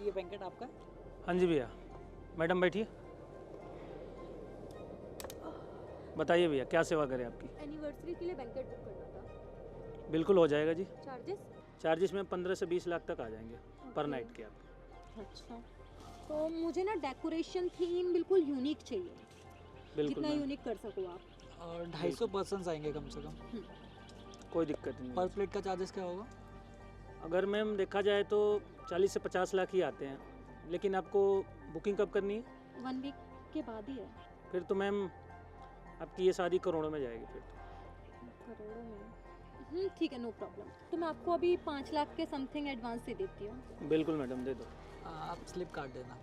ये बैंकेट आपका? हाँ जी भैया। मैडम बैठिए। बताइए भैया क्या सेवा करें आपकी? एनिवर्सरी के लिए बैंकेट बुक करना था। बिल्कुल हो जाएगा जी। चार्जेस? चार्जेस में 15 से 20 लाख तक आ जाएंगे पर नाइट के आप। अच्छा, तो मुझे ना डेकोरेशन थीम बिल्कुल यूनिक चाहिए। बिल्कुल जितना मैम, यूनिक कर सकूँ आप। और 250 पर्सन आएंगे कम से कम। कोई दिक्कत नहीं पर है। प्लेट का चार्जेस क्या होगा? अगर मैम देखा जाए तो 40 से 50 लाख ही आते हैं, लेकिन आपको बुकिंग कब करनी है? 1 वीक के बाद ही है। फिर तो मैम आपकी ये शादी करोड़ों में जाएगी फिर तो। करोड़ों में? ठीक है, नो प्रॉब्लम। तो मैं आपको अभी 5 लाख के समथिंग एडवांस दे देती हूँ। बिल्कुल मैडम, दे दो। आप स्लिप काट देना।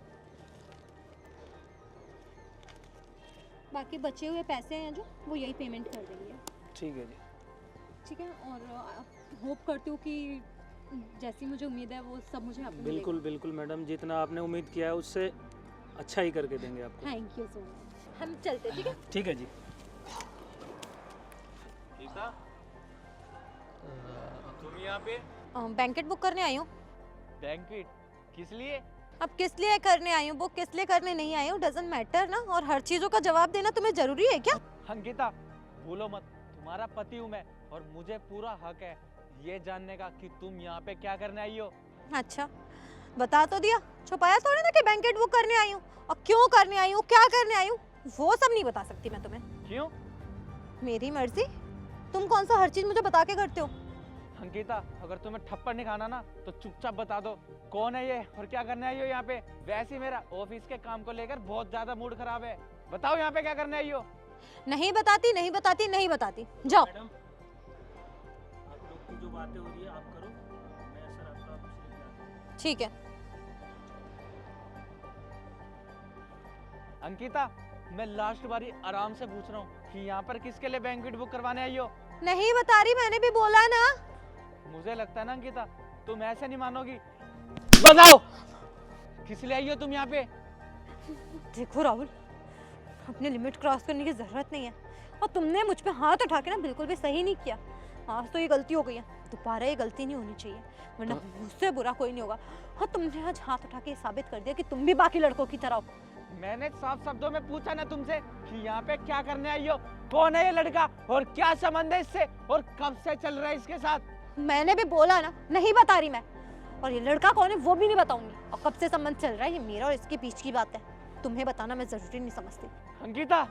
बाकी बचे हुए पैसे हैं जो, वो यही पेमेंट कर देंगे। ठीक है जी। ठीक है, और होप करती हूँ कि जैसी मुझे उम्मीद है वो सब मुझे आपको बिल्कुल बिल्कुल मैडम, जितना आपने उम्मीद किया है उससे अच्छा ही करके देंगे आपको। Thank you so much. हम चलते, ठीक है? ठीक है जी। तुम यहाँ पे बैंकेट बुक करने आई हूँ। बैंक्वेट किस लिए? अब किस लिए करने आई हूँ, बुक किस लिए करने नहीं आई हूँ, डजंट मैटर ना। और हर चीज़ों का जवाब देना तुम्हें जरूरी है क्या? अंकिता भूलो मत, तुम्हारा पति हूँ मैं और मुझे पूरा हक है ये जानने का कि तुम यहाँ पे क्या करने आई हो। अच्छा, बता तो दिया, छुपाया थोड़ी ना कि बैंकेट बुक करने आई हूँ। और क्यों करने आई हूँ, क्या करने आई हूँ, वो सब नहीं बता सकती मैं तुम्हें। क्यों? मेरी मर्जी। तुम कौन सा हर चीज़ मुझे बता के करते हो? अंकिता अगर तुम्हें थप्पड़ नहीं खाना ना तो चुपचाप बता दो कौन है ये और क्या करने आई हो यहाँ पे। वैसे ही मेरा ऑफिस के काम को लेकर बहुत ज्यादा मूड खराब है। बताओ यहाँ पे क्या करने आई हो। नहीं बताती, नहीं बताती, नहीं बताती, जाओ। मैडम आप लोग की जो बातें हो रही है आप करो, मैं सर आपका ऑफिस लेके आता हूँ। ठीक है। अंकिता मैं लास्ट बारी आराम से पूछ रहा हूँ कि यहाँ पर किसके लिए बैंक्वेट बुक करवाने आई हो। नहीं बता रही, मैंने भी बोला ना। मुझे लगता है ना अंकिता तुम ऐसे नहीं मानोगी। बताओ किस लिए आई हो तुम यहाँ पे। देखो राहुल, अपनी लिमिट क्रॉस करने की जरूरत नहीं है। और तुमने मुझ पे हाथ उठा के ना बिल्कुल भी सही नहीं किया। आज तो ये गलती हो गई है, दोबारा ये गलती नहीं होनी चाहिए, वरना मुझसे बुरा कोई नहीं होगा। और तुमने आज हाथ उठा के साबित कर दिया कि तुम भी बाकी लड़कों की तरह हो। मैंने साफ शब्दों में पूछा ना तुमसे कि यहाँ पे क्या करने आई हो, कौन है ये लड़का और क्या संबंध है इससे और कब से चल रहा है इसके साथ। मैंने भी बोला ना, नहीं बता रही मैं। और ये लड़का कौन है वो भी नहीं बताऊंगी। और कब से संबंध चल रहा है, ये मेरा और इसके बीच की बात है। तुम्हें बताना मैं जरूरी नहीं समझती। अंकिता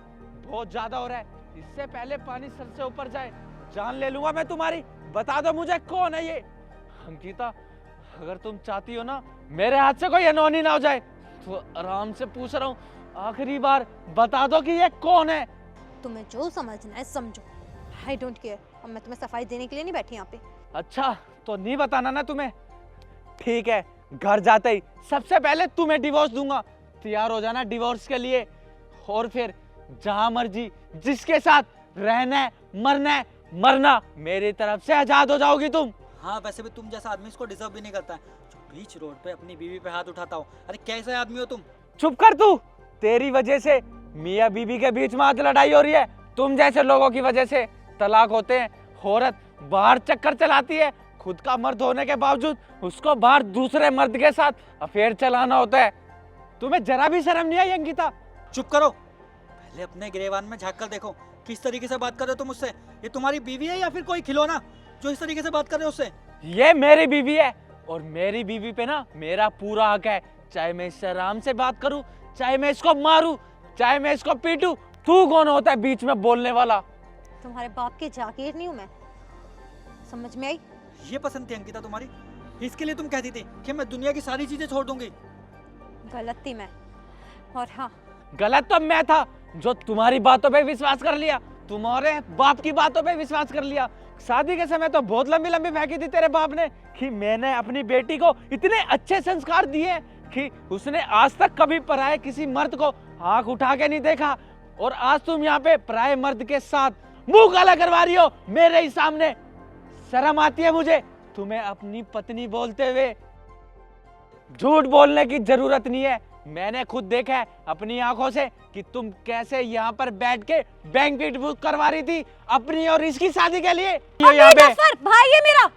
बहुत ज्यादा हो रहा है, इससे पहले पानी सर से ऊपर जाए जान ले लूंगा मैं तुम्हारी। बता दो मुझे कौन है ये। अंकिता अगर तुम चाहती हो ना मेरे हाथ से कोई अनहोनी ना हो जाए तो आराम से पूछ रहा हूँ, आखिरी बार बता दो कि ये कौन है। तुम्हें जो समझना है समझो, आई डोंट केयर। और मैं तुम्हें सफाई देने के लिए नहीं बैठी यहाँ पे। अच्छा तो नहीं बताना ना तुम्हें, ठीक है। घर जाते ही सबसे पहले तुम्हें डिवोर्स दूंगा, तैयार हो जाना डिवोर्स के लिए। और फिर जहां मर्जी जिसके साथ रहना है मरना है मरना, मेरी तरफ से आजाद हो जाओगी तुम। हाँ वैसे भी तुम जैसा आदमी इसको डिजर्व भी नहीं करता है, जो बीच रोड पे अपनी बीवी पे हाथ उठाता हो। अरे कैसे आदमी हो तुम? चुप कर तू, तेरी वजह से मियाँ बीवी के बीच में आज लड़ाई हो रही है। तुम जैसे लोगों की वजह से तलाक होते हैं। औरत बाहर चक्कर चलाती है, खुद का मर्द होने के बावजूद उसको बाहर दूसरे मर्द के साथ अफेयर चलाना होता है। तुम्हें जरा भी शर्म नहीं आई अंकिता? चुप करो, पहले अपने गिरेबान में झाँक कर देखो किस तरीके से बात कर रहे हो तुम मुझसे। ये तुम्हारी बीवी है या फिर कोई खिलौना जो इस तरीके से बात कर रहे हो उससे? ये मेरी बीवी है और मेरी बीवी पे ना मेरा पूरा हक है। चाहे मैं इससे आराम से बात करूं, चाहे मैं इसको मारूं, चाहे मैं इसको पीटूं। तू कौन होता है बीच में बोलने वाला? तुम्हारे बाप की जागीर नहीं हूँ मैं, समझ में आई? ये पसंद थी अंकिता तुम्हारी? इसके लिए तुम कहती थी कि मैं दुनिया की सारी चीजें छोड़ दूंगी। गलत थी मैं। और हाँ, गलत तो मैं था जो तुम्हारी बातों पे विश्वास कर लिया, तुम्हारे बाप की बातों पे विश्वास कर लिया। शादी के समय तो बहुत लंबी लंबी फेंकी थी तेरे बाप ने कि मैंने अपनी बेटी को इतने अच्छे संस्कार दिए कि उसने आज तक कभी पराये किसी मर्द को आंख उठा के नहीं देखा। और आज तुम यहाँ पे पराये मर्द के साथ मुंह काला करवा रही हो मेरे ही सामने। शर्म आती है मुझे तुम्हें अपनी पत्नी बोलते हुए। झूठ बोलने की जरूरत नहीं है, मैंने खुद देखा है अपनी आंखों से कि तुम कैसे यहाँ पर बैठ के बैंक्वेट बुक करवा रही थी अपनी और इसकी शादी के लिए। यहाँ पे भाई है मेरा।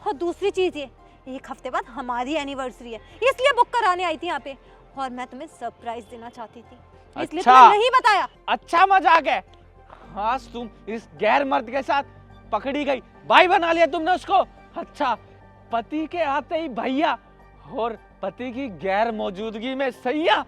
और दूसरी चीज ये एक हफ्ते बाद हमारी एनिवर्सरी है, इसलिए बुक कराने आई थी यहाँ पे, और मैं तुम्हें सरप्राइज देना चाहती थी, इसलिए अच्छा। तुम्हें नहीं बताया। अच्छा मजाक है। आज तुम इस गैर मर्द के साथ पकड़ी गई, भाई बना लिया तुमने उसको। अच्छा, पति के आते ही भैया और पति की गैर मौजूदगी में सैया।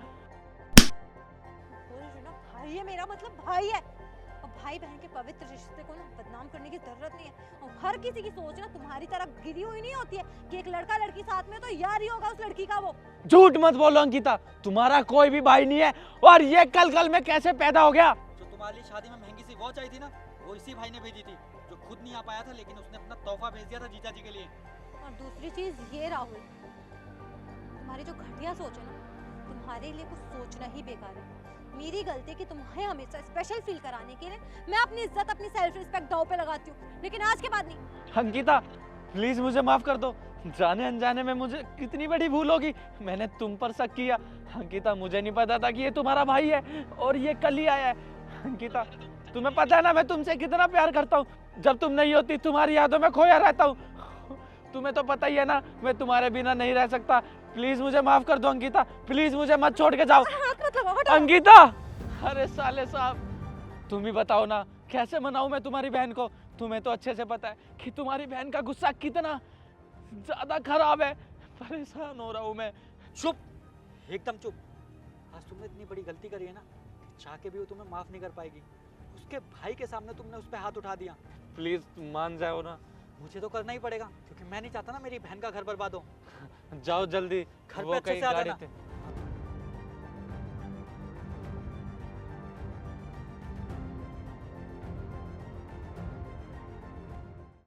भाई है मेरा, मतलब भाई है, और भाई बहन के पवित्र रिश्ते को ना बदनाम करने की जरूरत नहीं है। और हर किसी की सोच ना तुम्हारी तरह गिरी हुई नहीं होती है कि एक लड़का लड़की साथ में तो यार ही होगा उस लड़की का वो। झूठ मत बोलो अंकिता, तुम्हारा कोई भी भाई नहीं है। और ये कल में कैसे पैदा हो गया? जो तुम्हारी शादी में महंगी सी वॉच आई थी ना, वो इसी भाई ने भेजी थी, जो खुद नहीं आ पाया था, लेकिन उसने अपना तोहफा भेज दिया था जीजा जी के लिए। और दूसरी चीज ये राहुल, तुम्हारी जो घटिया सोच है ना, तुम्हारे लिए कुछ सोचना ही बेकार है। मेरी गलती है कि तुम्हें हमेशा स्पेशल फील कराने के लिए मैं अपनी इज्जत अपनी सेल्फ रिस्पेक्ट दांव पे लगाती हूँ, लेकिन आज के बाद नहीं। अंकिता प्लीज मुझे माफ कर दो, जाने अनजाने में मुझे कितनी बड़ी भूल होगी, मैंने तुम पर शक किया। अंकिता मुझे नहीं पता था कि ये तुम्हारा भाई है और ये कल ही आया है। अंकिता तुम्हें पता है ना मैं तुमसे कितना प्यार करता हूँ, जब तुम नहीं होती तुम्हारी यादों में खोया रहता हूँ। तुम्हें तो पता ही है ना मैं तुम्हारे बिना नहीं रह सकता। प्लीज मुझे माफ कर दो अंकिता, प्लीज मुझे मत छोड़ के जाओ। हाथ मत लगाओ, हटाओ। अंकिता अरे साले साहब तुम ही बताओ ना कैसे मनाऊं मैं तुम्हारी बहन को। तुम्हें तो अच्छे से पता है कि तुम्हारी बहन का गुस्सा कितना ज्यादा खराब है। परेशान हो रहा हूं मैं। चुप, एकदम चुप। आज तुमने इतनी बड़ी गलती करी है ना, चाह के भी वो तुम्हें माफ नहीं कर पाएगी। उसके भाई के सामने तुमने उस पर हाथ उठा दिया। प्लीज तुम मान जाओ ना। मुझे तो करना ही पड़ेगा, क्योंकि मैं नहीं चाहता ना मेरी बहन का घर बर्बाद हो। जाओ जल्दी, घर पे वो अच्छे कहीं से आ गाड़ी जाना। थे।